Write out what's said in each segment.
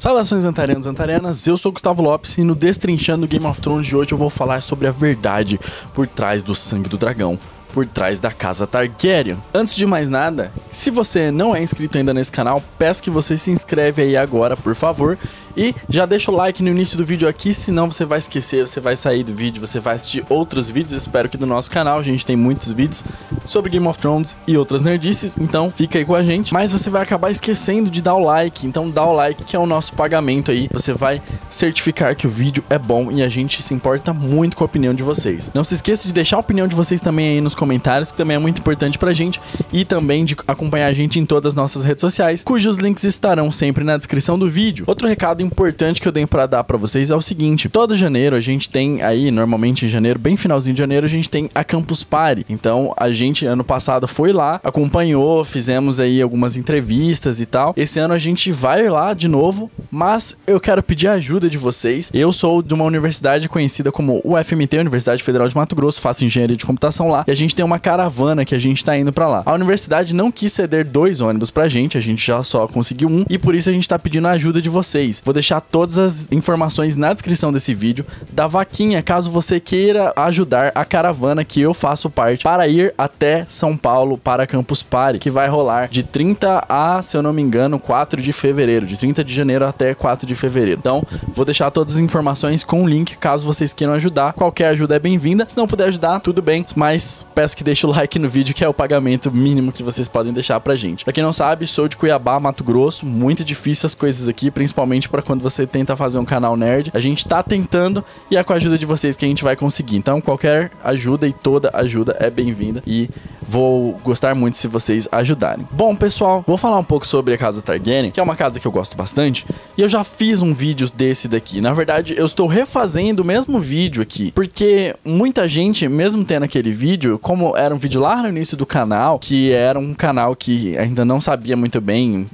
Saudações Antarianos e Antarianas, eu sou o Gustavo Lopes e no Destrinchando Game of Thrones de hoje eu vou falar sobre a verdade por trás do sangue do dragão, por trás da casa Targaryen. Antes de mais nada, se você não é inscrito ainda nesse canal, peço que você se inscreve aí agora, por favor. E já deixa o like no início do vídeo aqui, senão você vai esquecer, você vai sair do vídeo, você vai assistir outros vídeos, espero que do nosso canal. A gente tem muitos vídeos sobre Game of Thrones e outras nerdices, então fica aí com a gente. Mas você vai acabar esquecendo de dar o like, então dá o like que é o nosso pagamento aí. Você vai certificar que o vídeo é bom e a gente se importa muito com a opinião de vocês. Não se esqueça de deixar a opinião de vocês também aí nos comentários, que também é muito importante pra gente. E também de acompanhar a gente em todas as nossas redes sociais, cujos links estarão sempre na descrição do vídeo. Outro recado importante que eu tenho pra dar pra vocês é o seguinte: todo janeiro a gente tem aí, normalmente em janeiro, bem finalzinho de janeiro, a gente tem a Campus Party. Então a gente ano passado foi lá, acompanhou, fizemos aí algumas entrevistas e tal. Esse ano a gente vai lá de novo, mas eu quero pedir a ajuda de vocês. Eu sou de uma universidade conhecida como UFMT, Universidade Federal de Mato Grosso, faço engenharia de computação lá, e a gente tem uma caravana que a gente tá indo pra lá. A universidade não quis ceder 2 ônibus pra gente, a gente já só conseguiu um, e por isso a gente tá pedindo a ajuda de vocês. Vou deixar todas as informações na descrição desse vídeo, da vaquinha, caso você queira ajudar a caravana que eu faço parte, para ir até São Paulo para a Campus Party, que vai rolar de 30 a, se eu não me engano, 4 de fevereiro, de 30 de janeiro até 4 de fevereiro. Então, vou deixar todas as informações com o link, caso vocês queiram ajudar. Qualquer ajuda é bem-vinda, se não puder ajudar, tudo bem, mas peço que deixe o like no vídeo, que é o pagamento mínimo que vocês podem deixar pra gente. Pra quem não sabe, sou de Cuiabá, Mato Grosso, muito difícil as coisas aqui, principalmente pra quando você tenta fazer um canal nerd. A gente tá tentando e é com a ajuda de vocês que a gente vai conseguir. Então, qualquer ajuda e toda ajuda é bem-vinda e vou gostar muito se vocês ajudarem. Bom, pessoal, vou falar um pouco sobre a casa Targaryen, que é uma casa que eu gosto bastante, e eu já fiz um vídeo desse daqui. Na verdade, eu estou refazendo o mesmo vídeo aqui, porque muita gente, mesmo tendo aquele vídeo, como era um vídeo lá no início do canal, que era um canal que ainda não sabia muito bem,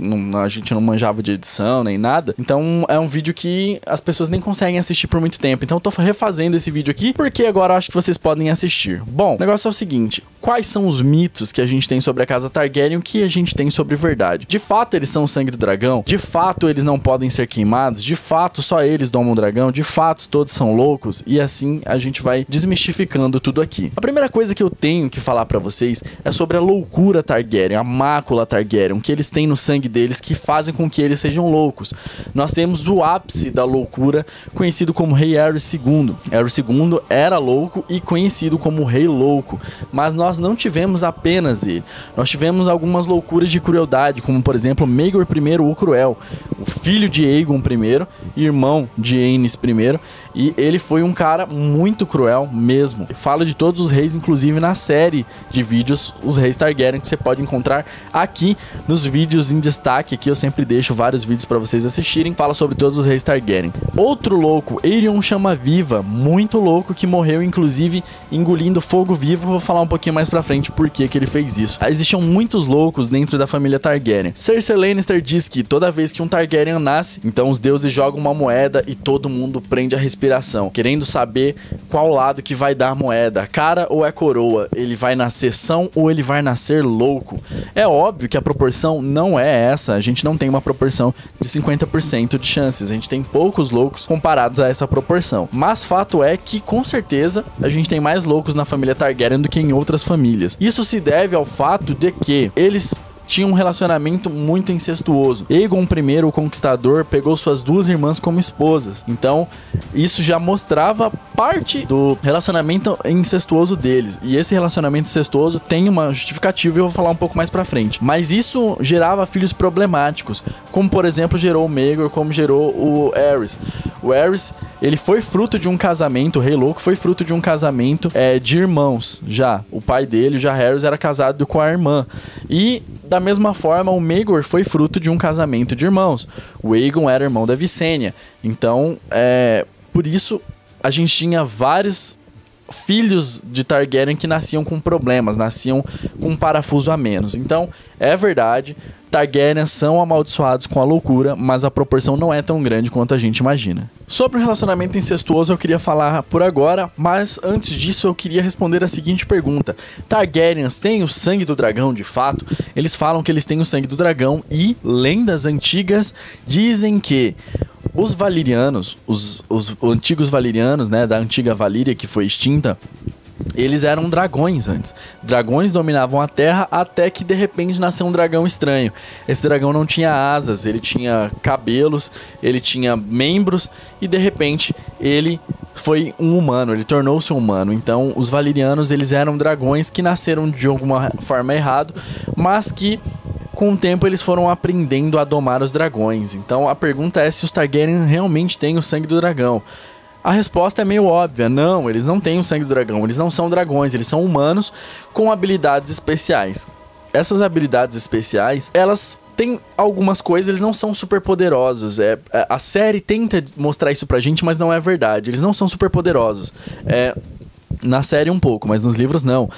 a gente não manjava de edição nem nada, então é um vídeo que as pessoas nem conseguem assistir por muito tempo. Então eu tô refazendo esse vídeo aqui, porque agora eu acho que vocês podem assistir. Bom, o negócio é o seguinte: quais são os mitos que a gente tem sobre a casa Targaryen, o que a gente tem sobre verdade? De fato eles são o sangue do dragão? De fato eles não podem ser queimados? De fato só eles domam o dragão? De fato todos são loucos? E assim a gente vai desmistificando tudo aqui. A primeira coisa que eu tenho que falar pra vocês é sobre a loucura Targaryen, a mácula Targaryen, que eles têm no sangue deles, que fazem com que eles sejam loucos. Nós temos o ápice da loucura, conhecido como Rei Aerys II. Aerys II era louco e conhecido como Rei Louco, mas nós não tivemos apenas ele. Nós tivemos algumas loucuras de crueldade, como por exemplo Maegor I o Cruel, o filho de Aegon I, irmão de Aenys I, e ele foi um cara muito cruel mesmo. Fala de todos os reis, inclusive na série de vídeos Os Reis Targaryen, que você pode encontrar aqui nos vídeos em destaque. Aqui eu sempre deixo vários vídeos para vocês assistirem. Fala sobre todos os reis Targaryen. Outro louco, Aerion Chama-Viva, muito louco, que morreu inclusive engolindo fogo vivo. Vou falar um pouquinho mais pra frente por que ele fez isso. Existiam muitos loucos dentro da família Targaryen. Cersei Lannister diz que toda vez que um Targaryen nasce, então os deuses jogam uma moeda e todo mundo prende a respiração, querendo saber qual lado que vai dar a moeda, cara ou é coroa, ele vai nascer são ou ele vai nascer louco. É óbvio que a proporção não é essa, a gente não tem uma proporção de 50% de chances, a gente tem poucos loucos comparados a essa proporção, mas fato é que com certeza a gente tem mais loucos na família Targaryen do que em outras famílias. Isso se deve ao fato de que eles tinha um relacionamento muito incestuoso. Aegon I, o Conquistador, pegou suas 2 irmãs como esposas. Então, isso já mostrava parte do relacionamento incestuoso deles. E esse relacionamento incestuoso tem uma justificativa e eu vou falar um pouco mais pra frente. Mas isso gerava filhos problemáticos, como por exemplo gerou o Maegor, como gerou o Aerys. O Aerys, ele foi fruto de um casamento, o Rei Louco foi fruto de um casamento de irmãos. Já o pai dele, o Jaehaerys, era casado com a irmã. E da mesma forma, o Maegor foi fruto de um casamento de irmãos. O Aegon era irmão da Visenya. Então, por isso, a gente tinha vários filhos de Targaryen que nasciam com problemas, nasciam com um parafuso a menos. Então, é verdade, Targaryens são amaldiçoados com a loucura, mas a proporção não é tão grande quanto a gente imagina. Sobre o relacionamento incestuoso eu queria falar por agora, mas antes disso eu queria responder a seguinte pergunta: Targaryens têm o sangue do dragão de fato? Eles falam que eles têm o sangue do dragão e lendas antigas dizem que os Valyrianos, os antigos Valyrianos, né, da antiga Valíria que foi extinta, eles eram dragões antes. Dragões dominavam a Terra até que de repente nasceu um dragão estranho. Esse dragão não tinha asas, ele tinha cabelos, ele tinha membros e de repente ele foi um humano, ele tornou-se um humano. Então os Valyrianos, eles eram dragões que nasceram de alguma forma errado, mas que com o tempo eles foram aprendendo a domar os dragões. Então a pergunta é se os Targaryen realmente têm o sangue do dragão. A resposta é meio óbvia, não, eles não têm o sangue do dragão, eles não são dragões, eles são humanos com habilidades especiais. Essas habilidades especiais, elas têm algumas coisas, eles não são super poderosos. A série tenta mostrar isso pra gente, mas não é verdade, eles não são super poderosos. Na série um pouco, mas nos livros não.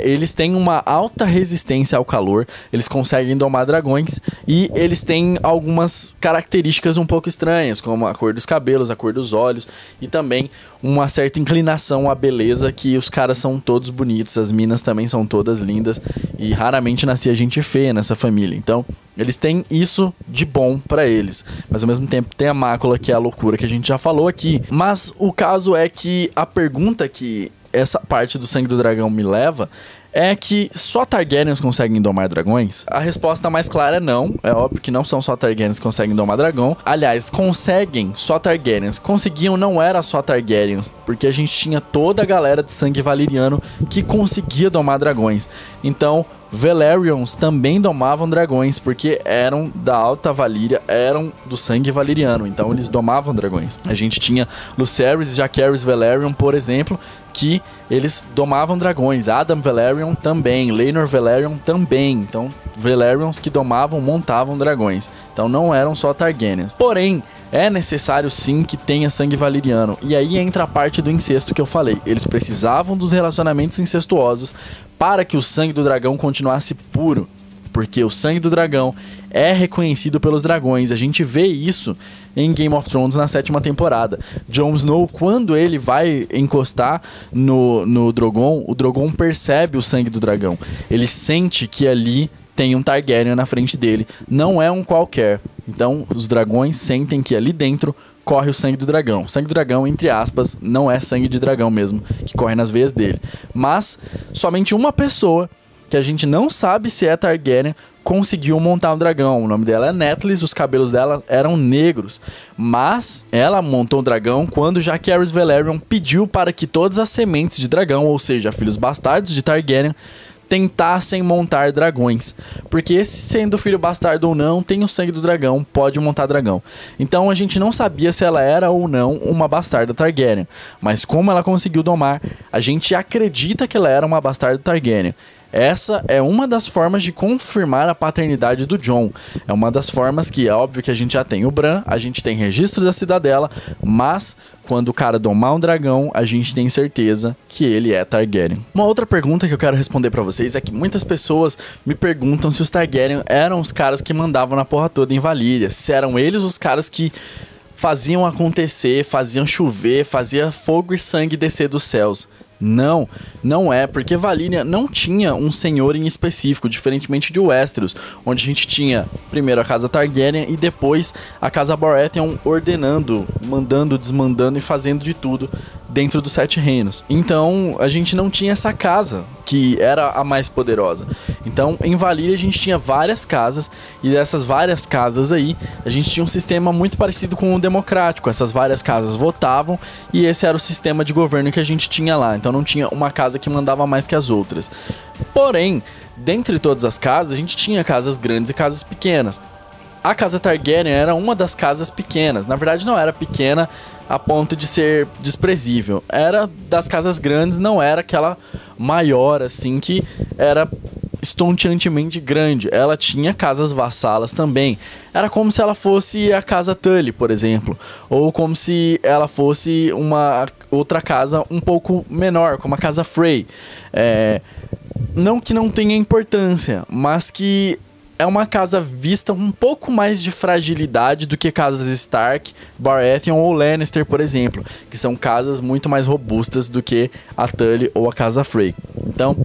Eles têm uma alta resistência ao calor, eles conseguem domar dragões e eles têm algumas características um pouco estranhas, como a cor dos cabelos, a cor dos olhos e também uma certa inclinação à beleza, que os caras são todos bonitos, as minas também são todas lindas e raramente nascia gente feia nessa família. Então, eles têm isso de bom pra eles, mas ao mesmo tempo tem a mácula, que é a loucura que a gente já falou aqui. Mas o caso é que a pergunta que essa parte do sangue do dragão me leva é que só Targaryens conseguem domar dragões? A resposta mais clara é não. É óbvio que não são só Targaryens que conseguem domar dragão. Aliás, conseguem só Targaryens. Conseguiam não era só Targaryens, porque a gente tinha toda a galera de sangue valyriano que conseguia domar dragões. Então, Velaryons também domavam dragões, porque eram da Alta Valíria, eram do sangue valyriano, então eles domavam dragões. A gente tinha Lucerys e Jacaerys Velaryon, por exemplo, que eles domavam dragões. Adam Velaryon também, Laenor Velaryon também. Então, Velaryons que domavam, montavam dragões. Então não eram só Targaryens. Porém, é necessário sim que tenha sangue valyriano. E aí entra a parte do incesto que eu falei. Eles precisavam dos relacionamentos incestuosos para que o sangue do dragão continuasse puro. Porque o sangue do dragão é reconhecido pelos dragões. A gente vê isso em Game of Thrones na 7ª temporada. Jon Snow, quando ele vai encostar no Drogon, o Drogon percebe o sangue do dragão. Ele sente que ali tem um Targaryen na frente dele. Não é um qualquer. Então, os dragões sentem que ali dentro corre o sangue do dragão. O sangue do dragão, entre aspas, não é sangue de dragão mesmo, que corre nas veias dele. Mas, somente uma pessoa, que a gente não sabe se é Targaryen, conseguiu montar um dragão. O nome dela é Netlis, os cabelos dela eram negros. Mas ela montou um dragão quando Jacaerys Velaryon pediu para que todas as sementes de dragão, ou seja, filhos bastardos de Targaryen, tentassem montar dragões. Porque sendo filho bastardo ou não, tem o sangue do dragão, pode montar dragão. Então a gente não sabia se ela era ou não uma bastarda Targaryen. Mas como ela conseguiu domar, a gente acredita que ela era uma bastarda Targaryen. Essa é uma das formas de confirmar a paternidade do Jon. É uma das formas que é óbvio que a gente já tem o Bran, a gente tem registros da cidadela, mas quando o cara domar um dragão, a gente tem certeza que ele é Targaryen. Uma outra pergunta que eu quero responder pra vocês é que muitas pessoas me perguntam se os Targaryen eram os caras que mandavam na porra toda em Valíria, se eram eles os caras que faziam acontecer, faziam chover, fazia fogo e sangue descer dos céus. Não, não é, porque Valíria não tinha um senhor em específico, diferentemente de Westeros, onde a gente tinha primeiro a casa Targaryen e depois a casa Baratheon ordenando, mandando, desmandando e fazendo de tudo dentro dos 7 reinos. Então a gente não tinha essa casa que era a mais poderosa. Então em Valíria a gente tinha várias casas, e dessas várias casas aí a gente tinha um sistema muito parecido com o democrático. Essas várias casas votavam e esse era o sistema de governo que a gente tinha lá. Então não tinha uma casa que mandava mais que as outras. Porém, dentre todas as casas a gente tinha casas grandes e casas pequenas. A casa Targaryen era uma das casas pequenas. Na verdade não era pequena a ponto de ser desprezível. Era das casas grandes, não era aquela maior assim que era estonteantemente grande. Ela tinha casas vassalas também. Era como se ela fosse a casa Tully, por exemplo, ou como se ela fosse uma outra casa um pouco menor, como a casa Frey. Não que não tenha importância, mas que é uma casa vista um pouco mais de fragilidade do que casas Stark, Baratheon ou Lannister, por exemplo, que são casas muito mais robustas do que a Tully ou a casa Frey. Então,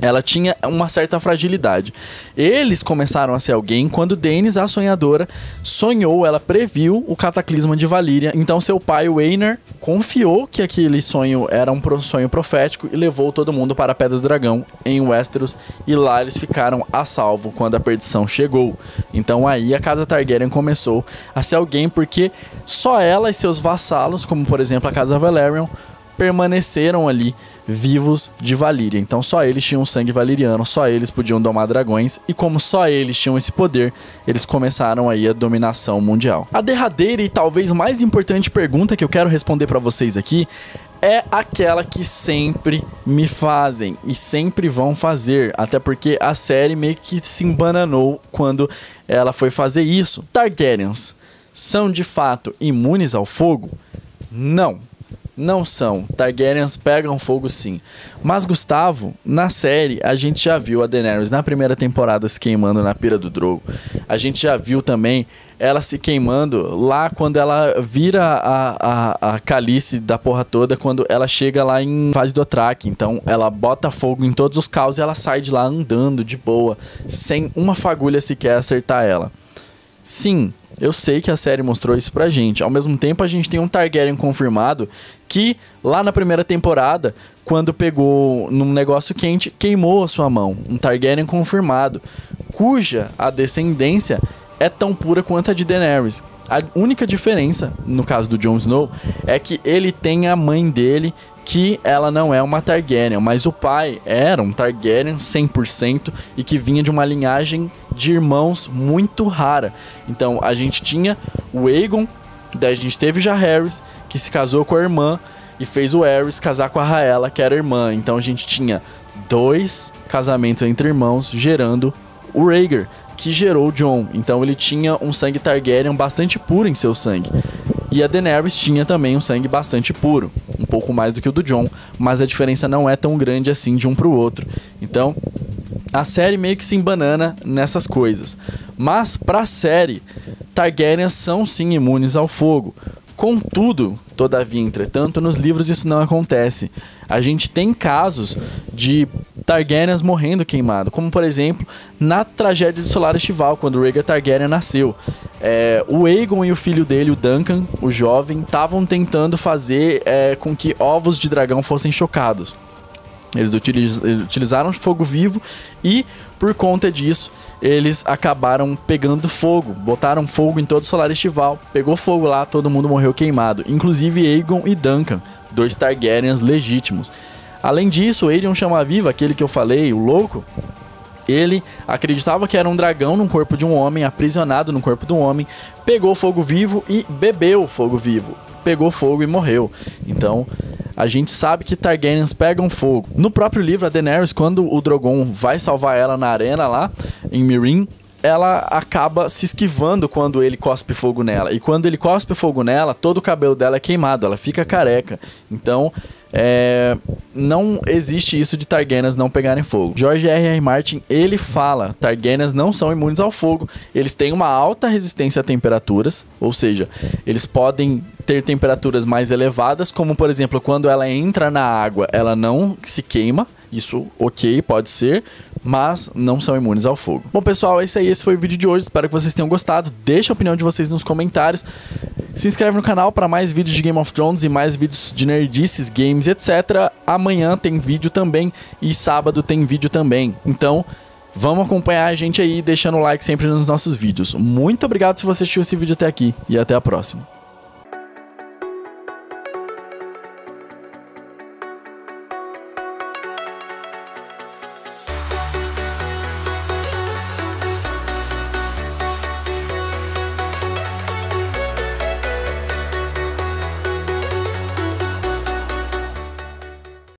ela tinha uma certa fragilidade. Eles começaram a ser alguém quando Daenerys, a sonhadora, sonhou, ela previu o cataclisma de Valíria. Então seu pai, o Aenor, confiou que aquele sonho era um sonho profético e levou todo mundo para a Pedra do Dragão em Westeros, e lá eles ficaram a salvo quando a perdição chegou. Então aí a casa Targaryen começou a ser alguém, porque só ela e seus vassalos, como por exemplo a casa Velaryon, permaneceram ali vivos de Valíria. Então só eles tinham sangue valiriano, só eles podiam domar dragões, e como só eles tinham esse poder, eles começaram aí a dominação mundial. A derradeira e talvez mais importante pergunta que eu quero responder para vocês aqui é aquela que sempre me fazem e sempre vão fazer, até porque a série meio que se embananou quando ela foi fazer isso. Targaryens são de fato imunes ao fogo? Não são. Targaryens pegam fogo sim. Mas, Gustavo, na série, a gente já viu a Daenerys na primeira temporada se queimando na pira do Drogo. A gente já viu também ela se queimando lá quando ela vira a Khaleesi da porra toda, quando ela chega lá em Fase do Dothraki. Então, ela bota fogo em todos os caos e ela sai de lá andando de boa, sem uma fagulha sequer acertar ela. Sim, eu sei que a série mostrou isso pra gente. Ao mesmo tempo, a gente tem um Targaryen confirmado que, lá na primeira temporada, quando pegou num negócio quente, queimou a sua mão. Um Targaryen confirmado, cuja a descendência é tão pura quanto a de Daenerys. A única diferença, no caso do Jon Snow, é que ele tem a mãe dele, que ela não é uma Targaryen, mas o pai era um Targaryen 100% e que vinha de uma linhagem de irmãos muito rara. Então a gente tinha o Aegon, daí a gente teve o Jaehaerys, que se casou com a irmã e fez o Aerys casar com a Rhaella, que era irmã. Então a gente tinha 2 casamentos entre irmãos gerando o Rhaegar, que gerou o Jon. Então ele tinha um sangue Targaryen bastante puro em seu sangue. E a Daenerys tinha também um sangue bastante puro, um pouco mais do que o do Jon, mas a diferença não é tão grande assim de um pro outro. Então, a série meio que se embanana nessas coisas. Mas, pra série, Targaryens são sim imunes ao fogo. Contudo, todavia, entretanto, nos livros isso não acontece. A gente tem casos de Targaryens morrendo queimado, como por exemplo na tragédia de Solar Estival, quando o Rhaegar Targaryen nasceu. O Aegon e o filho dele, o Duncan, o jovem, estavam tentando fazer com que ovos de dragão fossem chocados. Eles utilizaram fogo vivo e, por conta disso, eles acabaram pegando fogo. Botaram fogo em todo o Solar Estival, pegou fogo lá, todo mundo morreu queimado. Inclusive Aegon e Duncan, 2 Targaryens legítimos. Além disso, o Aerion Chama-Viva, aquele que eu falei, o louco, ele acreditava que era um dragão num corpo de um homem, aprisionado no corpo de um homem, pegou fogo vivo e bebeu fogo vivo. Pegou fogo e morreu. Então, a gente sabe que Targaryens pegam fogo. No próprio livro, a Daenerys, quando o Drogon vai salvar ela na arena lá, em Meereen, ela acaba se esquivando quando ele cospe fogo nela. E quando ele cospe fogo nela, todo o cabelo dela é queimado, ela fica careca. Então, não existe isso de Targaryens não pegarem fogo. George R.R. Martin, ele fala, Targaryens não são imunes ao fogo, eles têm uma alta resistência a temperaturas, ou seja, eles podem ter temperaturas mais elevadas, como por exemplo, quando ela entra na água, ela não se queima, isso ok, pode ser, mas não são imunes ao fogo. Bom pessoal, é isso aí, esse foi o vídeo de hoje, espero que vocês tenham gostado, deixa a opinião de vocês nos comentários, se inscreve no canal para mais vídeos de Game of Thrones e mais vídeos de nerdices, games, etc. Amanhã tem vídeo também e sábado tem vídeo também, então vamos acompanhar a gente aí deixando o like sempre nos nossos vídeos. Muito obrigado se você assistiu esse vídeo até aqui e até a próxima.